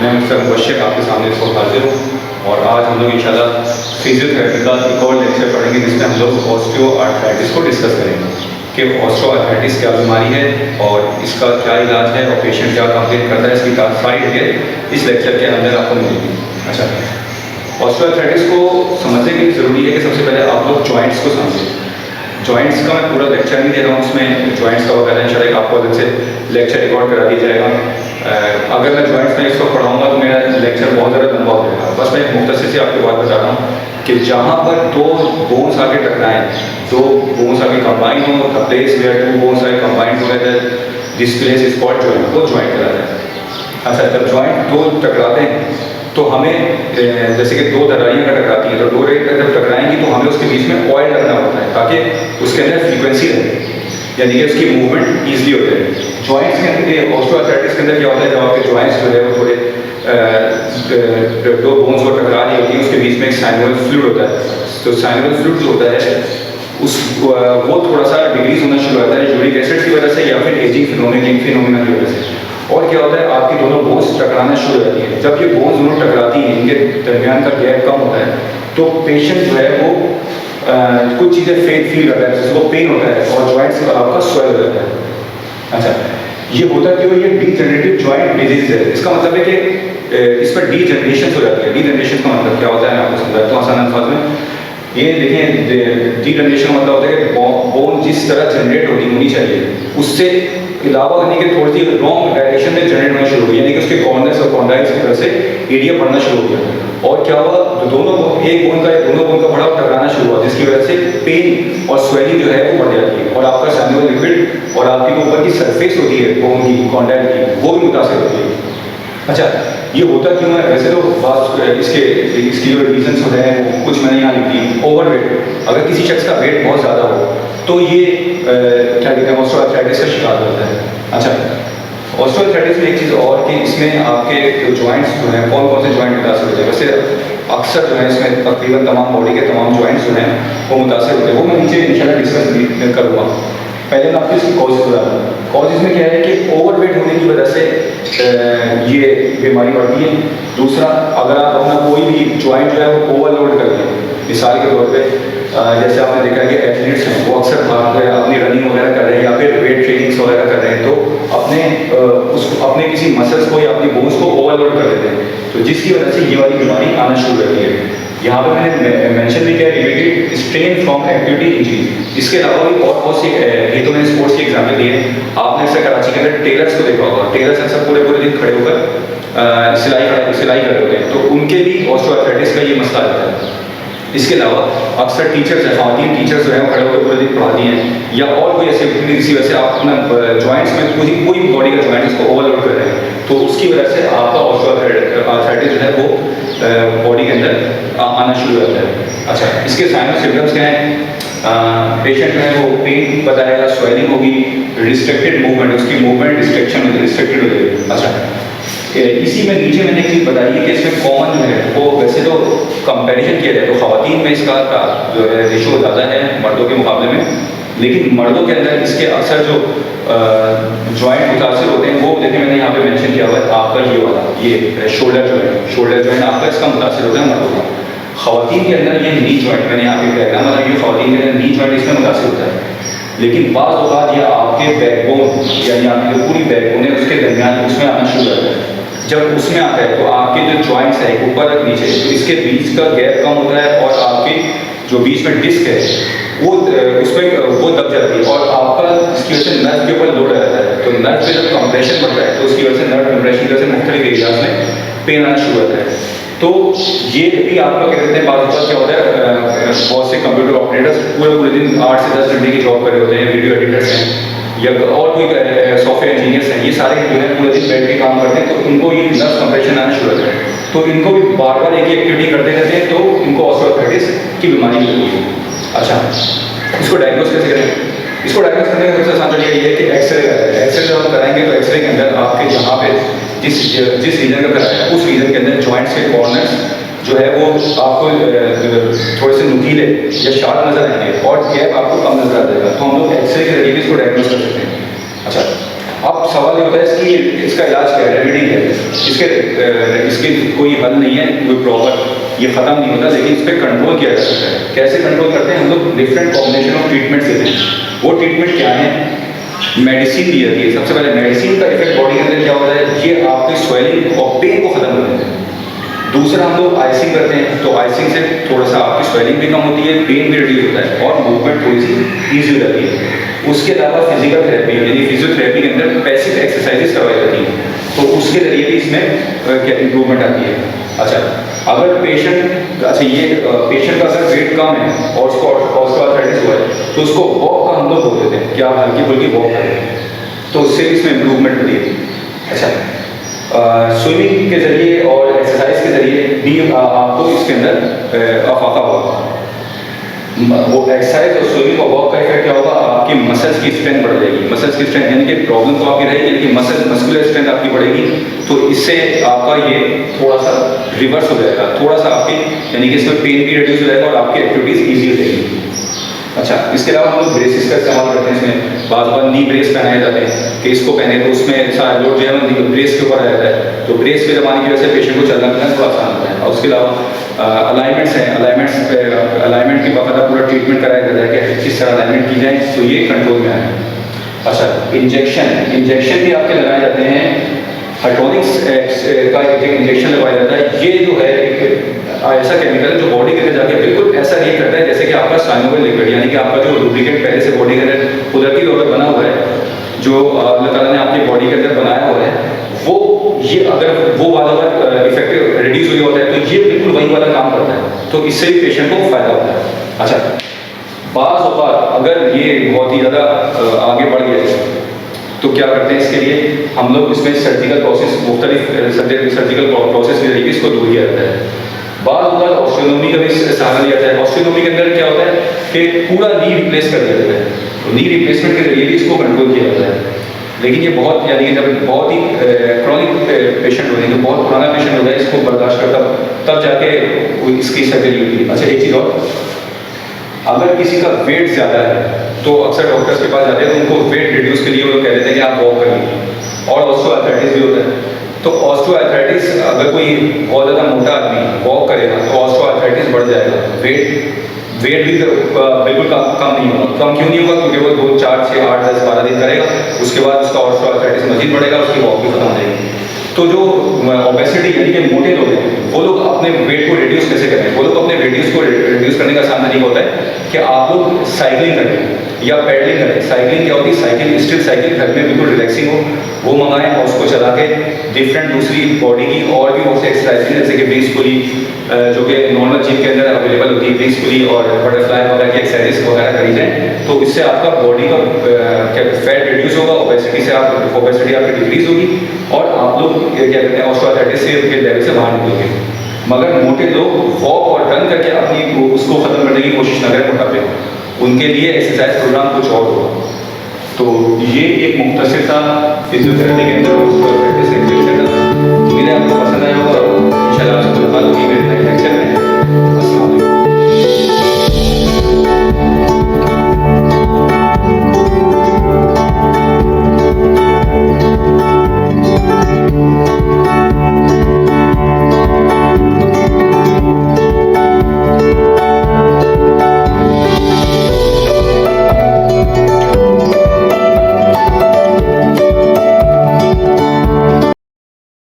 मैं मिस्टर मुबश्शिर आपके सामने इस वक्त हाजिर हूँ और आज हम लोग इंशाल्लाह फिजियोथेरेपी का एक और लेक्चर पढ़ेंगे जिसमें हम लोग ऑस्टियोआर्थराइटिस को डिस्कस करेंगे कि ऑस्टियोआर्थराइटिस क्या बीमारी है और इसका क्या इलाज है और पेशेंट क्या कंप्लेन करता है, इसकी सारी डिटेल इस लेक्चर के अंदर आपको मिलेगी। अच्छा, ऑस्टियोआर्थराइटिस को समझने के लिए ज़रूरी है कि सबसे पहले आप लोग जॉइंट्स को समझें। जॉइंट्स का मैं पूरा लेक्चर नहीं दे रहा हूँ, उसमें जॉइंट्स का वगैरह इंशाल्लाह आपको अलग से लेक्चर रिकॉर्ड करा दिया जाएगा। अगर मैं जॉइंट्स में इसको पढ़ाऊँगा तो मेरा लेक्चर बहुत ज़्यादा लंबा हो जाएगा। बस मैं मुख्तसर से आपको बात बता रहा हूँ कि जहाँ पर दो बोन्स आके टकराएं, दो बोन्स आके कंबाइन हो, the place where two bones are combined together, this place is called joint, वो जॉइंट कहलाता है। अच्छा, जब जॉइंट दो टकराते हैं तो हमें जैसे कि दो दरारियाँ का टकराती हैं, तो दो रेट जब टकराएंगी तो हमें उसके बीच में ऑयल लगना होता है ताकि उसके अंदर फ्रीक्वेंसी रहे, यानी कि उसकी मूवमेंट ईजिली होते हैं। जॉइंट्स के अंदर ऑस्टियोआर्थराइटिस के अंदर क्या होता है, जब आपके जॉइंट्स जो है वो थोड़े दो बोन्स को टकरा रही होती है, उसके बीच में एक साइनोवियल फ्लूइड होता है। तो साइनोवियल फ्लूइड जो होता है वो थोड़ा सा डिक्रीज होना शुरू होता है यूरिक एसिड की वजह से या फिर एजिंग फिनोमेना की वजह से। और क्या होता है, आपकी दोनों बोन्स टकराना शुरू हो जाती है। जब ये बोन्स दोनों टकराती हैं, इनके दरमियान का गैप कम होता है, तो पेशेंट जो है वो कुछ चीज़ें फील करता है, जिसको पेन होता है और जॉइंट्स आपका स्वेल हो जाता है। अच्छा, ये होता क्यों, ये डीजनरेटिव जॉइंट डिजीज है। इसका मतलब है कि इस पर डीजनरेशन हो जाती है। डीजनरेशन का मतलब क्या होता है, मैं आपको समझाता हूँ आसान अल्फाज में। ये देखें, डीजनरेशन का मतलब होता है कि बोन जिस तरह जनरेट होनी चाहिए उससे इलावा यानी कि थोड़ी सी रॉन्ग डायरेक्शन में जनरेट होना शुरू हो गया, यानी कि उसके कॉर्नर्स और कॉन्डाइल्स की तरफ से एरिया बढ़ना शुरू हो गया। और क्या हुआ, तो दोनों एक बोन का या दोनों बोन का बड़ा टकराना शुरू हुआ, जिसकी वजह से पेन और स्वेलिंग जो है वो बढ़ जाती है और आपका साइनोवियल लिक्विड और आपकी जो ऊपर की सरफेस होती है बोन की, कॉन्डाइल की, वो भी मुतासिर होती है। अच्छा, ये होता क्यों है, वैसे तो बात इसकी जो रीजंस होते हैं वो कुछ मैंने यहाँ लिखी। ओवरवेट, अगर किसी शख्स का वेट बहुत ज़्यादा हो तो ये क्या कहते हैं, ऑस्टियोआर्थराइटिस का शिकार होता है। अच्छा, ऑस्टियोआर्थराइटिस में एक चीज़ और कि इसमें आपके जो जॉइंट्स जो हैं, कौन कौन से जॉइंट मुतासिर होते हैं। वैसे अक्सर जो है इसमें तकरीबन तमाम बॉडी के तमाम जॉइंट्स जो हैं वो मुतासिर होते हैं, वो मैं नीचे इंशाल्लाह डिस्कस करूँगा। पहले मैं आपको इसकी कॉजेज बता दूँ। कॉजेज में क्या है कि ओवरवेट होने की वजह से ये बीमारी बढ़ती है। दूसरा, अगर आप अपना कोई भी जॉइंट जो है वो ओवरलोड कर दें, मिसाल के तौर पे जैसे आपने देखा है कि एथलीट्स हैं वो अक्सर अपनी रनिंग वगैरह कर रहे हैं या फिर वेट ट्रेनिंग्स वगैरह कर रहे हैं, तो अपने किसी मसल्स को या अपनी बोन्स को ओवरलोड कर देते हैं, तो जिसकी वजह से ये वाली बीमारी आना शुरू रहती है। यहाँ पे मैंने मेंशन भी किया related strain from activity injury. इसके अलावा भी और बहुत सी, ये तो मैंने स्पोर्ट्स की एग्जाम्पल दी है। आपने अक्सर कराची के अंदर टेलर्स को देखा होगा, टेलर्स अक्सर पूरे दिन खड़े होकर सिलाई कर रहे होते हैं, तो उनके भी ऑस्टियोआर्थराइटिस का ये मसला रहता है। इसके अलावा अक्सर टीचर्स हैं, खातिन टीचर्स जो है वो खड़े होकर पूरे दिन पढ़ाती हैं, या और कोई ऐसी किसी वजह से आप अपना जॉइंट्स में कोई बॉडी का जॉइंट उसको ओवरलोड कर रहे हैं, तो उसकी वजह से आपका ऑस्टियोआर्थराइटिस जो है वो बॉडी के अंदर आना शुरू हो जाता है। अच्छा, इसके साइन और सिम्टम्स क्या हैं, पेशेंट जो है वो पेन बताएगा, स्वेलिंग होगी, रिस्ट्रिक्टेड मूवमेंट, उसकी मूवमेंट रिस्ट्रिक्टेड हो जाएगी। अच्छा, इसी में नीचे मैंने एक चीज़ बताई है कि इसमें कॉमन जो है वो, वैसे तो कंपैरिजन किया जाए तो ख़वातीन में इसका जो है रेशो ज़्यादा है मर्दों के मुकाबले में, लेकिन मर्दों के अंदर इसके अक्सर जो जॉइंट मुतासिर होते हैं वो देखिए मैंने यहाँ पे मेंशन किया हुआ है, आपका ये वाला ये शोल्डर जो है आपका इसका मुतासिर होता है मर्दों का। ख़वातीन के अंदर ये नी जॉइंट, मैंने यहाँ पे कहना मतलब ये ख़वातीन के अंदर नी जॉइंट इसमें मुतासिर होता है, लेकिन बाज़ औक़ात ये आपके बैकबोन यानी आपकी जो पूरी बैकबोन है उसके दरमियान उसमें आना शुरू होता है। जब उसमें आता है तो आपके जो जॉइंट्स है ऊपर और नीचे, तो इसके बीच का गैप कम होता है और आपके जो बीच में डिस्क है वो उसमें वो दब जाती है और आपका इसकी वजह से नर्व के ऊपर लोड रहता है, तो नर्व पे जब कंप्रेशन बढ़ता है तो उसकी वजह से नर्व कंप्रेशन की वजह से मुख्तलिफ एरियाज में पेन आना शुरू होता है। तो ये भी आपका क्या कहते हैं, बात क्या होता है, बहुत से कंप्यूटर ऑपरेटर्स पूरे दिन 8 से 10 घंटे की जॉब कर रहे होते हैं, वीडियो एडिटर्स हैं या और कोई सॉफ्टवेयर इंजीनियर्स हैं, ये सारे जो है पूरे दिन बैठ के काम करते हैं, तो इनको ये नर्व कंप्रेशन आना शुरू होता है, तो इनको भी बार बार एक ही एक्टिविटी करते रहते हैं, तो इनको ऑस्टियोआर्थराइटिस की बीमारी होती है। अच्छा, इसको डायग्नोस कैसे करें? इसको डायग्नोस करने का सबसे आसान तरीका ये है कि एक्सरे कराएं। एक्सरे जब हम कराएंगे तो एक्सरे के अंदर आपके जहाँ पे जिस रीजन का कराया उस रीजन के अंदर जॉइंट्स के कॉर्नर्स जो है वो आपको थोड़े से नुकीले या शार्प नजर आएंगे और गैप आपको कम नजर आ जाएगा, तो हम लोग एक्सरे के जरिए इसको डायग्नोस कर सकते हैं। अच्छा, अब सवाल ये होता है इसका इलाज क्या है, रेमेडी क्या है, इसके कोई हल नहीं है, कोई प्रॉपर ये ख़त्म नहीं होता, लेकिन इस पर कंट्रोल किया जा सकता है। कैसे कंट्रोल करते हैं हम लोग? डिफरेंट कॉम्बिनेशन ऑफ ट्रीटमेंट देते हैं। वो ट्रीटमेंट क्या है? मेडिसिन दी जाती है। सबसे पहले मेडिसिन का इफेक्ट बॉडी के अंदर क्या होता है, ये आपकी स्वेलिंग और पेन को ख़त्म कर देते हैं। दूसरा हम लोग आइसिंग करते हैं, तो आइसिंग से थोड़ा सा आपकी स्वेलिंग भी कम होती है, पेन भी रिड्यूस होता है और मूवमेंट थोड़ी सी ईजी हो जाती है। उसके अलावा फिजिकल थेरेपी यानी फिजियोथेरेपी के अंदर पैसिव एक्सरसाइजेस करवाई जाती हैं, तो उसके जरिए भी इसमें इम्प्रूवमेंट आती है। अच्छा, अगर पेशेंट का अगर वेट कम है और उसको ऑस्टियोआर्थराइटिस हुआ है, तो उसको वॉक का हम लोग बोल देते हैं कि आप हल्की फुल्की वॉक करें, तो उससे भी इसमें इम्प्रूवमेंट होती है। अच्छा, स्विमिंग के जरिए और एक्सरसाइज के जरिए भी आपको इसके अंदर अफाका होगा। वो एक्सरसाइज और स्विमिंग और वॉक का इफेक्ट क्या होगा, आपकी मसल्स की स्ट्रेंथ बढ़ जाएगी। मसल्स की स्ट्रेंथ यानी कि प्रॉब्लम तो आपकी रहेगी, लेकिन मस्कुलर स्ट्रेंथ आपकी बढ़ेगी, तो इससे आपका ये थोड़ा सा रिवर्स हो जाएगा, थोड़ा सा आपके यानी कि इसमें पेन भी रिड्यूस हो जाएगा और आपकी एक्टिविटीज ईजी हो जाएगी। अच्छा, इसके अलावा हम लोग ब्रेसेस का इस्तेमाल करते हैं। इसमें बार नी ब्रेस पहनाए जाते हैं कि इसको पहने तो उसमें सारा लोड जो है ब्रेस के ऊपर आ जाता है, तो ब्रेस पे दबाने की वजह से पेशेंट को चलना फिरना थोड़ा आसान होता है। और उसके अलावा अलाइनमेंट्स हैं, अलाइनमेंट की बाकायदा पूरा ट्रीटमेंट कराया जाता है कि किस तरह अलाइनमेंट की जाए, तो ये कंट्रोल में आए। अच्छा, इंजेक्शन भी आपके लगाए जाते हैं। हाइड्रोनिक्स का इंजेक्शन लगाया जाता है। ये जो है एक ऐसा केमिकल है जो बॉडी के अंदर जाके बिल्कुल ऐसा रिएक्ट करता है जैसे कि आपका साइनोविल लिक्विड, यानी कि आपका जो लुब्रिकेंट पहले से बॉडी के अंदर कुदरती तौर पर बना हुआ है, जो अल्लाह ताला ने आपकी बॉडी के अंदर बनाया हुआ है, वो ये अगर वो वाला इफेक्ट रिड्यूस हो होता है, तो ये बिल्कुल वही वाला काम करता है, तो इससे भी पेशेंट को फायदा होता है। अच्छा, बाज़ औक़ात अगर ये बहुत ही ज़्यादा आगे बढ़ गया तो क्या करते हैं, इसके लिए हम लोग इसमें सर्जिकल प्रोसेस, मुख्तलिफ सर्जिकल प्रोसेस के जरिए इसको दूर किया जाता है। बार ऑस्टियोटोमी का भी सहारा लिया जाता है। ऑस्टियोटोमी के अंदर क्या होता है कि पूरा नी रिप्लेस कर दिया जाता है, तो नी रिप्लेसमेंट के जरिए भी इसको कंट्रोल किया जाता है। लेकिन ये बहुत यानी कि जब बहुत ही क्रॉनिक पेशेंट होते हैं, तो बहुत पुराना पेशेंट होता है, इसको बर्दाश्त करता तब जाके इसकी सर्जरी होती है। अच्छा, एक चीज़ और, अगर किसी का वेट ज़्यादा है तो अक्सर डॉक्टर्स के पास जाते हैं, तो उनको वेट रिड्यूस के लिए वो कह देते हैं कि आप वॉक करिए, और ऑस्टियोआर्थराइटिस भी होता है। तो ऑस्टियोआर्थराइटिस, अगर कोई बहुत ज़्यादा मोटा आदमी वॉक करेगा तो ऑस्टियोआर्थराइटिस बढ़ जाएगा। वेट भी बिल्कुल कम नहीं होगा। कम क्यों नहीं होगा? क्योंकि वो 2, 4, 6, 8, 10, 12 दिन करेगा, उसके बाद उसका ऑस्टियोआर्थराइटिस मजीद बढ़ेगा, उसकी वॉक भी खत्म हो जाएगी। तो जो ओबेसिटी यानी कि मोटे लोग हैं, वो लोग अपने वेट को रिड्यूस कैसे करें? वो लोग अपने वेट को रिड्यूस करने का आसान तरीका होता है कि आप लोग साइकिलिंग करें या पैडलिंग करें। साइकिलिंग क्या होती है? साइकिल, स्टिल साइकिल, घर में बिल्कुल रिलैक्सिंग हो, वो मंगाएं और उसको चला के डिफरेंट दूसरी बॉडी की और भी बहुत सी एक्सरसाइज जैसे कि विंग्स पुली, जो कि नॉर्मल जिम के अंदर अवेलेबल होती है, विंग्स पुली और बटरफ्लाई वगैरह की एक्सरसाइज वगैरह करी जाए, तो इससे आपका बॉडी का फैट रिड्यूस होगा, ओबेसिटी से ओबेसिटी आपकी डिक्रीज होगी और आप लोग क्या कहते हैं ऑस्टियोआर्थराइटिस के लेवल से बाहर निकलोगे। मगर मोटे लोग वॉक और रन करके अपनी उसको खत्म करने की कोशिश न करें मोटापे, उनके लिए एक्सरसाइज प्रोग्राम कुछ और होगा। तो ये एक मुख्तसर सा फिजियोथेरेपी के अंदर उम्मीद है आपको पसंद